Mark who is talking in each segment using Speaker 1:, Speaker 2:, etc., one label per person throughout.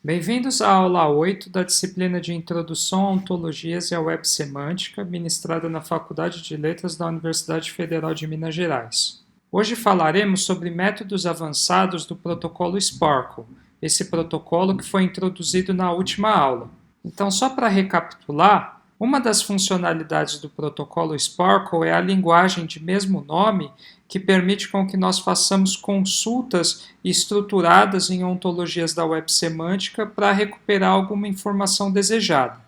Speaker 1: Bem-vindos à aula 8 da disciplina de Introdução a Ontologias e à Web Semântica, ministrada na Faculdade de Letras da Universidade Federal de Minas Gerais. Hoje falaremos sobre métodos avançados do protocolo Sparkle, esse protocolo que foi introduzido na última aula. Então, só para recapitular, uma das funcionalidades do protocolo Sparkle é a linguagem de mesmo nome que permite com que nós façamos consultas estruturadas em ontologias da web semântica para recuperar alguma informação desejada.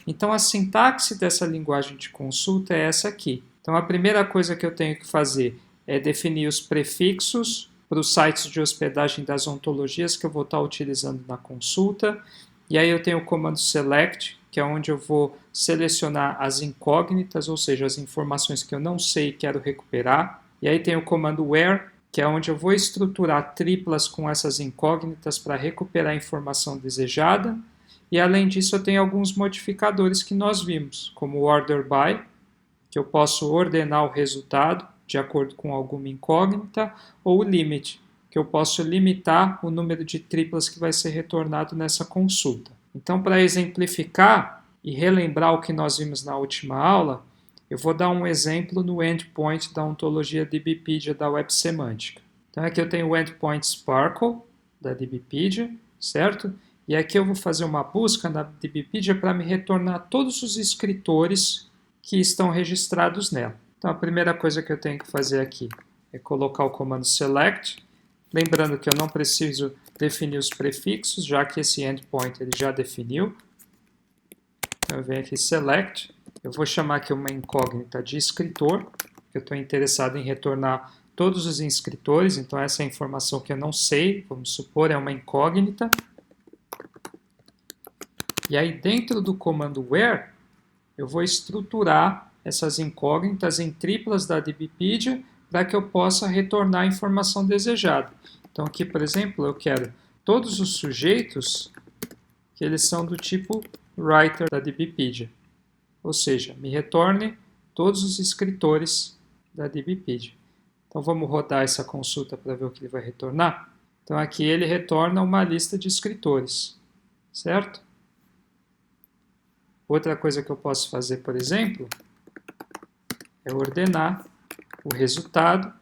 Speaker 1: Então, a sintaxe dessa linguagem de consulta é essa aqui. Então, a primeira coisa que eu tenho que fazer é definir os prefixos para os sites de hospedagem das ontologias que eu vou estar utilizando na consulta. E aí eu tenho o comando select, que é onde eu vou selecionar as incógnitas, ou seja, as informações que eu não sei e quero recuperar. E aí tem o comando where, que é onde eu vou estruturar triplas com essas incógnitas para recuperar a informação desejada. E além disso eu tenho alguns modificadores que nós vimos, como o order by, que eu posso ordenar o resultado de acordo com alguma incógnita, ou o limit, que eu posso limitar o número de triplas que vai ser retornado nessa consulta. Então, para exemplificar e relembrar o que nós vimos na última aula, eu vou dar um exemplo no endpoint da ontologia DBpedia da Web Semântica. Então, aqui eu tenho o endpoint Sparkle da DBpedia, certo? E aqui eu vou fazer uma busca na DBpedia para me retornar todos os escritores que estão registrados nela. Então, a primeira coisa que eu tenho que fazer aqui é colocar o comando select, lembrando que eu não preciso definir os prefixos, já que esse endpoint ele já definiu. Então, eu venho aqui select, eu vou chamar aqui uma incógnita de escritor, porque eu estou interessado em retornar todos os inscritores, então essa é a informação que eu não sei, vamos supor, é uma incógnita. E aí dentro do comando where, eu vou estruturar essas incógnitas em triplas da DBpedia para que eu possa retornar a informação desejada. Então aqui, por exemplo, eu quero todos os sujeitos que eles são do tipo writer da DBpedia. Ou seja, me retorne todos os escritores da DBpedia. Então vamos rodar essa consulta para ver o que ele vai retornar. Então aqui ele retorna uma lista de escritores, certo? Outra coisa que eu posso fazer, por exemplo, é ordenar o resultado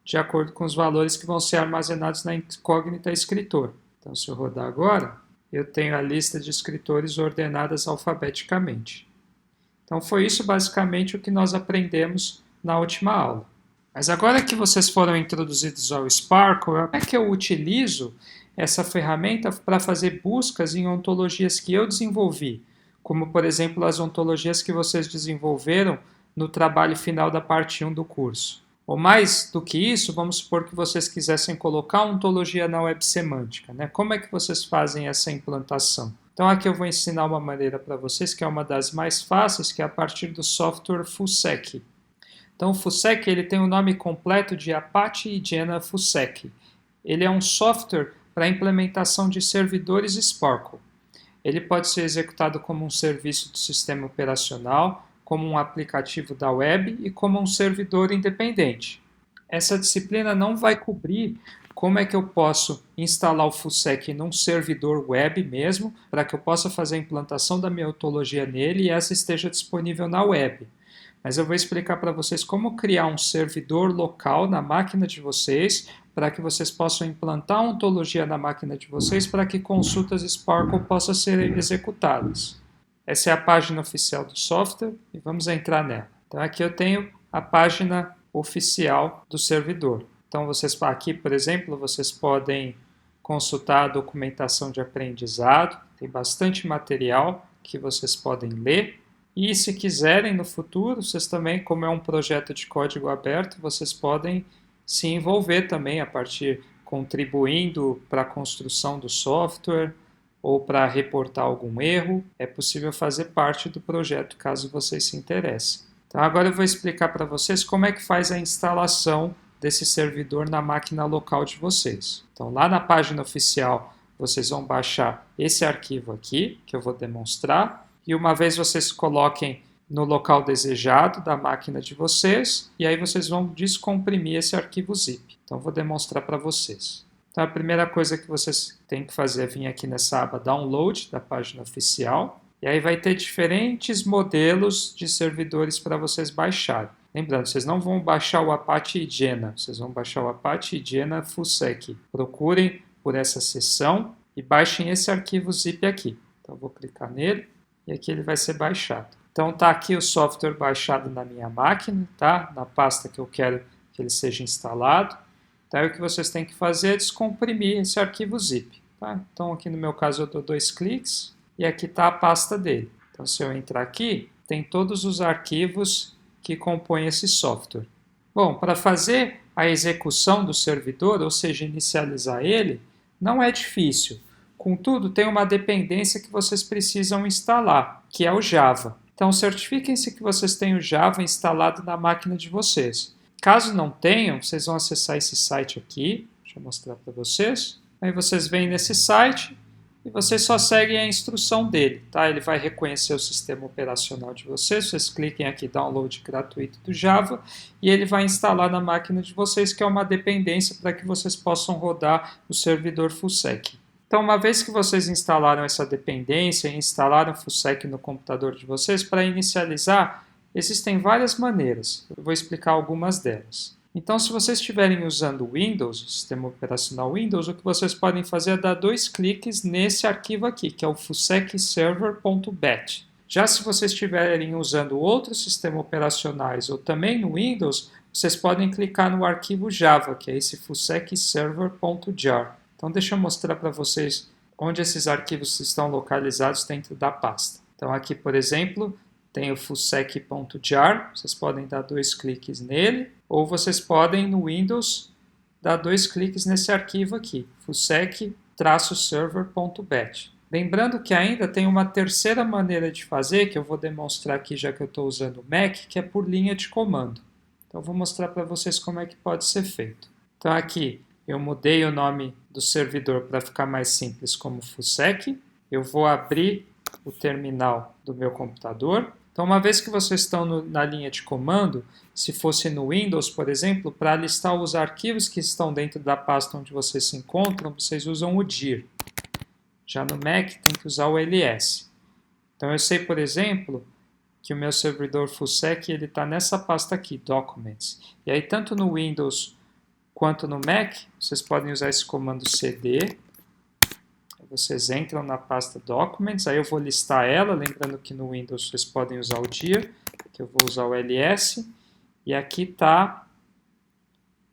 Speaker 1: de acordo com os valores que vão ser armazenados na incógnita escritor. Então, se eu rodar agora, eu tenho a lista de escritores ordenadas alfabeticamente. Então, foi isso basicamente o que nós aprendemos na última aula. Mas agora que vocês foram introduzidos ao Sparkle, como é que eu utilizo essa ferramenta para fazer buscas em ontologias que eu desenvolvi? Como, por exemplo, as ontologias que vocês desenvolveram no trabalho final da parte 1 do curso. Ou mais do que isso, vamos supor que vocês quisessem colocar ontologia na web semântica, né? Como é que vocês fazem essa implantação? Então aqui eu vou ensinar uma maneira para vocês, que é uma das mais fáceis, que é a partir do software Fusec. Então o Fusec ele tem o nome completo de Apache Igena Fusec. Ele é um software para implementação de servidores Sparkle. Ele pode ser executado como um serviço do sistema operacional, como um aplicativo da web e como um servidor independente. Essa disciplina não vai cobrir como é que eu posso instalar o Fusec num servidor web mesmo, para que eu possa fazer a implantação da minha ontologia nele e essa esteja disponível na web. Mas eu vou explicar para vocês como criar um servidor local na máquina de vocês, para que vocês possam implantar a ontologia na máquina de vocês, para que consultas Sparkle possam ser executadas. Essa é a página oficial do software e vamos entrar nela. Então aqui eu tenho a página oficial do servidor. Então vocês aqui, por exemplo, vocês podem consultar a documentação de aprendizado, tem bastante material que vocês podem ler. E se quiserem no futuro, vocês também, como é um projeto de código aberto, vocês podem se envolver também a partir contribuindo para a construção do software, ou para reportar algum erro, é possível fazer parte do projeto, caso vocês se interessem. Então agora eu vou explicar para vocês como é que faz a instalação desse servidor na máquina local de vocês. Então lá na página oficial vocês vão baixar esse arquivo aqui, que eu vou demonstrar, e uma vez vocês coloquem no local desejado da máquina de vocês, e aí vocês vão descomprimir esse arquivo zip. Então vou demonstrar para vocês. Então, a primeira coisa que vocês têm que fazer é vir aqui nessa aba Download da página oficial. E aí vai ter diferentes modelos de servidores para vocês baixarem. Lembrando, vocês não vão baixar o Apache Igena, vocês vão baixar o Apache Igena Fullsec. Procurem por essa seção e baixem esse arquivo zip aqui. Então, eu vou clicar nele e aqui ele vai ser baixado. Então, está aqui o software baixado na minha máquina, tá? Na pasta que eu quero que ele seja instalado. Então, o que vocês têm que fazer é descomprimir esse arquivo zip. Tá? Então, aqui no meu caso, eu dou 2 cliques e aqui está a pasta dele. Então, se eu entrar aqui, tem todos os arquivos que compõem esse software. Bom, para fazer a execução do servidor, ou seja, inicializar ele, não é difícil. Contudo, tem uma dependência que vocês precisam instalar, que é o Java. Então, certifiquem-se que vocês têm o Java instalado na máquina de vocês. Caso não tenham, vocês vão acessar esse site aqui. Deixa eu mostrar para vocês. Aí vocês vêm nesse site e vocês só seguem a instrução dele. Tá? Ele vai reconhecer o sistema operacional de vocês. Vocês cliquem aqui, download gratuito do Java, e ele vai instalar na máquina de vocês, que é uma dependência para que vocês possam rodar o servidor Fullsec. Então, uma vez que vocês instalaram essa dependência e instalaram o Fullsec no computador de vocês, para inicializar, existem várias maneiras. Eu vou explicar algumas delas. Então, se vocês estiverem usando o Windows, o sistema operacional Windows, o que vocês podem fazer é dar 2 cliques nesse arquivo aqui, que é o fullsecserver.bat. Já se vocês estiverem usando outros sistemas operacionais ou também no Windows, vocês podem clicar no arquivo Java, que é esse fullsecserver.jar. Então, deixa eu mostrar para vocês onde esses arquivos estão localizados dentro da pasta. Então, aqui, por exemplo, tem o fullsec.jar, vocês podem dar 2 cliques nele, ou vocês podem, no Windows, dar 2 cliques nesse arquivo aqui, fullsec-server.bat. Lembrando que ainda tem uma terceira maneira de fazer, que eu vou demonstrar aqui já que eu estou usando o Mac, que é por linha de comando. Então, eu vou mostrar para vocês como é que pode ser feito. Então, aqui eu mudei o nome do servidor para ficar mais simples como Fullsec. Eu vou abrir o terminal do meu computador. Então, uma vez que vocês estão na linha de comando, se fosse no Windows, por exemplo, para listar os arquivos que estão dentro da pasta onde vocês se encontram, vocês usam o dir. Já no Mac, tem que usar o ls. Então, eu sei, por exemplo, que o meu servidor Fullsec está nessa pasta aqui, Documents. E aí, tanto no Windows quanto no Mac, vocês podem usar esse comando cd. Vocês entram na pasta Documents, aí eu vou listar ela, lembrando que no Windows vocês podem usar o dir, que eu vou usar o ls, e aqui está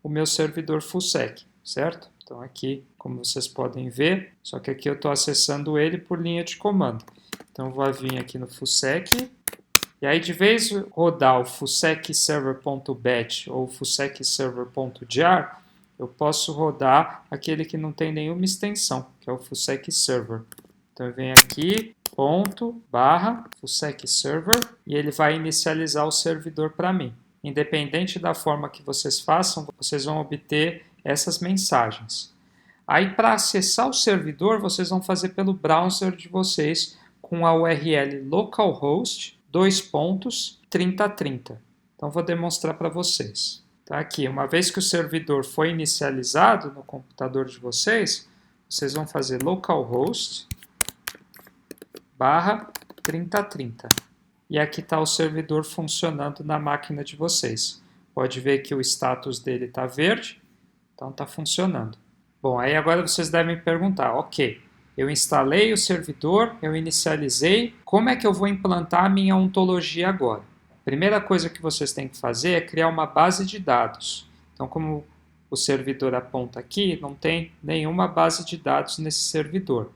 Speaker 1: o meu servidor Fullsec, certo? Então aqui, como vocês podem ver, só que aqui eu estou acessando ele por linha de comando. Então eu vou vir aqui no Fullsec, e aí de vez em rodar o fullsecserver.bat ou fullsecserver.jar, eu posso rodar aquele que não tem nenhuma extensão, que é o Fullsec Server. Então eu venho aqui, /fullsec server, e ele vai inicializar o servidor para mim. Independente da forma que vocês façam, vocês vão obter essas mensagens. Aí, para acessar o servidor, vocês vão fazer pelo browser de vocês com a URL localhost 2.3030. Então, vou demonstrar para vocês. Tá aqui, uma vez que o servidor foi inicializado no computador de vocês, vocês vão fazer localhost /3030. E aqui está o servidor funcionando na máquina de vocês. Pode ver que o status dele está verde, então está funcionando. Bom, aí agora vocês devem perguntar, ok, eu instalei o servidor, eu inicializei, como é que eu vou implantar a minha ontologia agora? A primeira coisa que vocês têm que fazer é criar uma base de dados. Então, como o servidor aponta aqui, não tem nenhuma base de dados nesse servidor.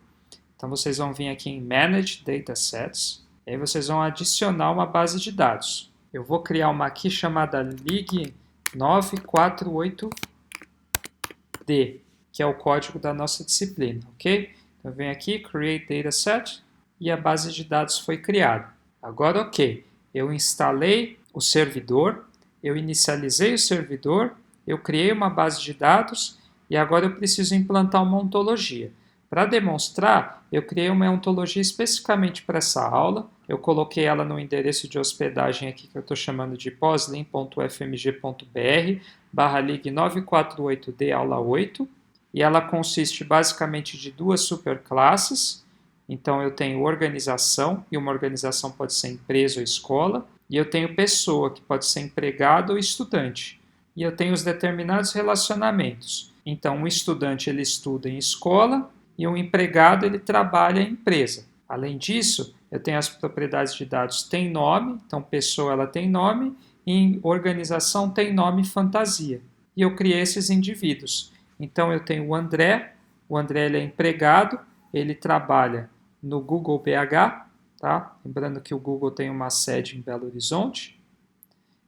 Speaker 1: Então, vocês vão vir aqui em Manage Datasets, e aí vocês vão adicionar uma base de dados. Eu vou criar uma aqui chamada Lig948D, que é o código da nossa disciplina, ok? Então, eu venho aqui, Create Dataset, e a base de dados foi criada. Agora, ok. Eu instalei o servidor, eu inicializei o servidor, eu criei uma base de dados e agora eu preciso implantar uma ontologia. Para demonstrar, eu criei uma ontologia especificamente para essa aula, eu coloquei ela no endereço de hospedagem aqui que eu estou chamando de poslin.fmg.br /lig948d aula 8 e ela consiste basicamente de duas superclasses. Então eu tenho organização, e uma organização pode ser empresa ou escola, e eu tenho pessoa, que pode ser empregado ou estudante. E eu tenho os determinados relacionamentos. Então um estudante ele estuda em escola e um empregado ele trabalha em empresa. Além disso, eu tenho as propriedades de dados tem nome, então pessoa ela tem nome, e organização tem nome fantasia. E eu criei esses indivíduos. Então eu tenho o André ele é empregado, ele trabalha no Google BH, tá? Lembrando que o Google tem uma sede em Belo Horizonte.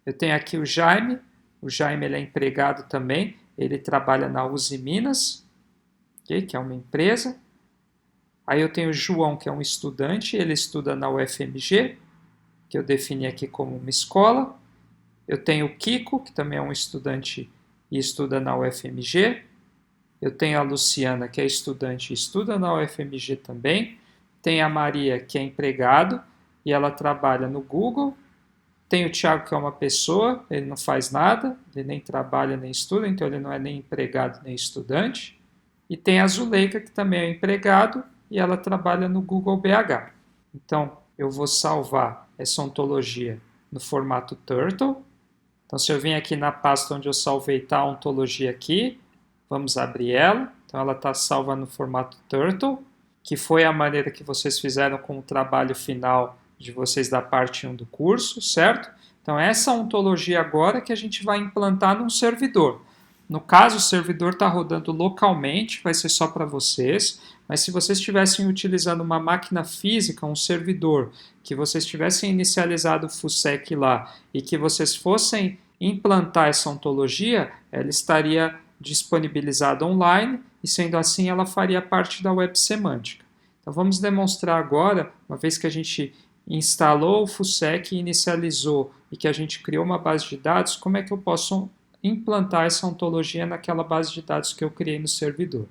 Speaker 1: Eu tenho aqui o Jaime ele é empregado também, ele trabalha na Uzi Minas, okay? Que é uma empresa. Aí eu tenho o João, que é um estudante, ele estuda na UFMG, que eu defini aqui como uma escola. Eu tenho o Kiko, que também é um estudante e estuda na UFMG. Eu tenho a Luciana, que é estudante e estuda na UFMG também. Tem a Maria, que é empregado e ela trabalha no Google. Tem o Thiago, que é uma pessoa, ele não faz nada, ele nem trabalha nem estuda, então ele não é nem empregado nem estudante. E tem a Zuleika, que também é empregado e ela trabalha no Google BH. Então, eu vou salvar essa ontologia no formato Turtle. Então, se eu vim aqui na pasta onde eu salvei tá a ontologia aqui, vamos abrir ela. Então, ela está salva no formato Turtle, que foi a maneira que vocês fizeram com o trabalho final de vocês da parte 1 do curso, certo? Então, essa ontologia agora que a gente vai implantar num servidor. No caso, o servidor está rodando localmente, vai ser só para vocês, mas se vocês estivessem utilizando uma máquina física, um servidor, que vocês tivessem inicializado o FUSEC lá e que vocês fossem implantar essa ontologia, ela estaria disponibilizada online e, sendo assim, ela faria parte da web semântica. Então, vamos demonstrar agora, uma vez que a gente instalou o FUSEC e inicializou e que a gente criou uma base de dados, como é que eu posso implantar essa ontologia naquela base de dados que eu criei no servidor.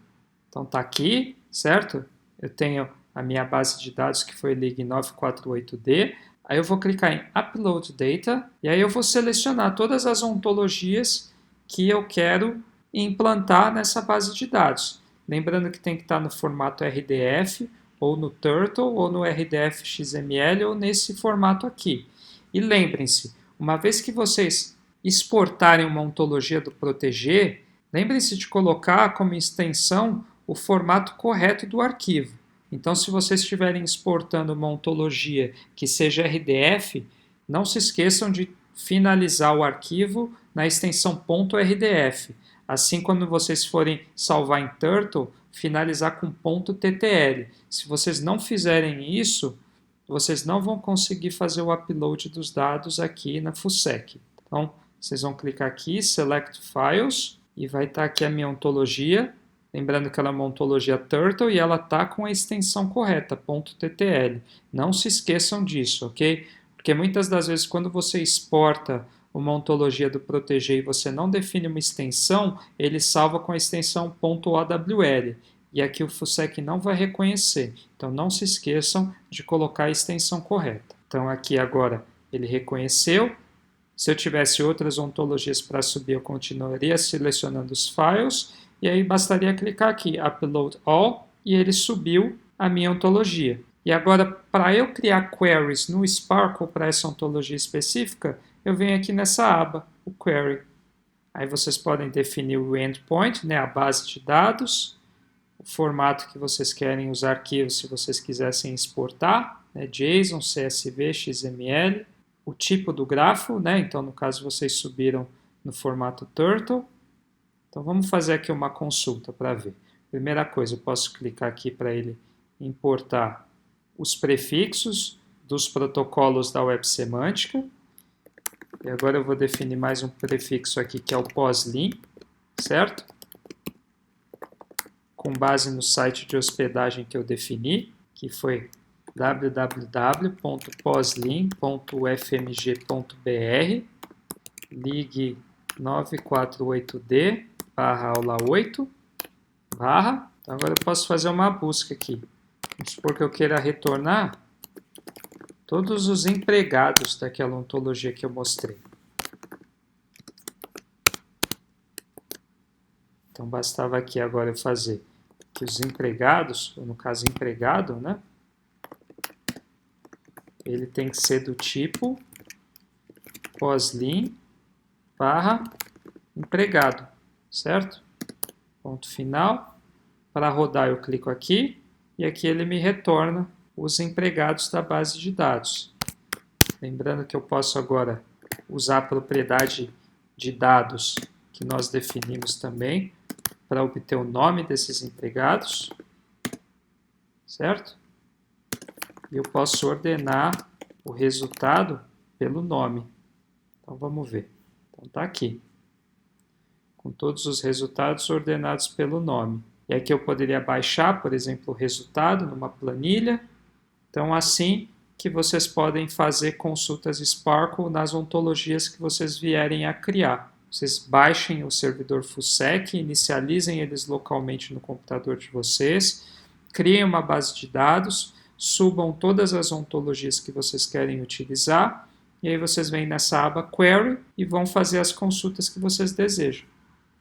Speaker 1: Então está aqui, certo? Eu tenho a minha base de dados que foi Lig 948D. Aí eu vou clicar em Upload Data e aí eu vou selecionar todas as ontologias que eu quero implantar nessa base de dados. Lembrando que tem que estar no formato RDF, ou no Turtle, ou no RDF XML, ou nesse formato aqui. E lembrem-se, uma vez que vocês exportarem uma ontologia do Protégé, lembrem-se de colocar como extensão o formato correto do arquivo. Então, se vocês estiverem exportando uma ontologia que seja RDF, não se esqueçam de finalizar o arquivo na extensão .rdf. Assim, quando vocês forem salvar em Turtle, finalizar com .ttl. Se vocês não fizerem isso, vocês não vão conseguir fazer o upload dos dados aqui na FUSEC. Então, vocês vão clicar aqui, Select Files, e vai estar aqui a minha ontologia. Lembrando que ela é uma ontologia Turtle e ela está com a extensão correta, .ttl. Não se esqueçam disso, ok? Porque muitas das vezes, quando você exporta uma ontologia do Protégé e você não define uma extensão, ele salva com a extensão .owl. E aqui o FUSEC não vai reconhecer. Então, não se esqueçam de colocar a extensão correta. Então, aqui agora ele reconheceu. Se eu tivesse outras ontologias para subir, eu continuaria selecionando os files, e aí bastaria clicar aqui, Upload All, e ele subiu a minha ontologia. E agora, para eu criar queries no Sparkle para essa ontologia específica, eu venho aqui nessa aba, o Query. Aí vocês podem definir o endpoint, né, a base de dados, o formato que vocês querem os arquivos, se vocês quisessem exportar, né, JSON, CSV, XML, o tipo do grafo, né? Então, no caso, vocês subiram no formato Turtle. Então, vamos fazer aqui uma consulta para ver. Primeira coisa, eu posso clicar aqui para ele importar os prefixos dos protocolos da web semântica. E agora eu vou definir mais um prefixo aqui, que é o POSLIN, certo? Com base no site de hospedagem que eu defini, que foi www.poslin.ufmg.br, lig 948D, aula 8, Então agora eu posso fazer uma busca aqui. Vamos supor que eu queira retornar todos os empregados daquela ontologia que eu mostrei. Então, bastava aqui agora eu fazer que os empregados, ou no caso empregado, né? Ele tem que ser do tipo poslin barra empregado, certo? Ponto final. Para rodar eu clico aqui e aqui ele me retorna os empregados da base de dados. Lembrando que eu posso agora usar a propriedade de dados que nós definimos também para obter o nome desses empregados, certo? E eu posso ordenar o resultado pelo nome. Então vamos ver. Então está aqui, com todos os resultados ordenados pelo nome. E aqui eu poderia baixar, por exemplo, o resultado numa planilha. Então assim que vocês podem fazer consultas Sparkle nas ontologias que vocês vierem a criar. Vocês baixem o servidor FUSEC, inicializem eles localmente no computador de vocês, criem uma base de dados, subam todas as ontologias que vocês querem utilizar, e aí vocês vêm nessa aba Query e vão fazer as consultas que vocês desejam.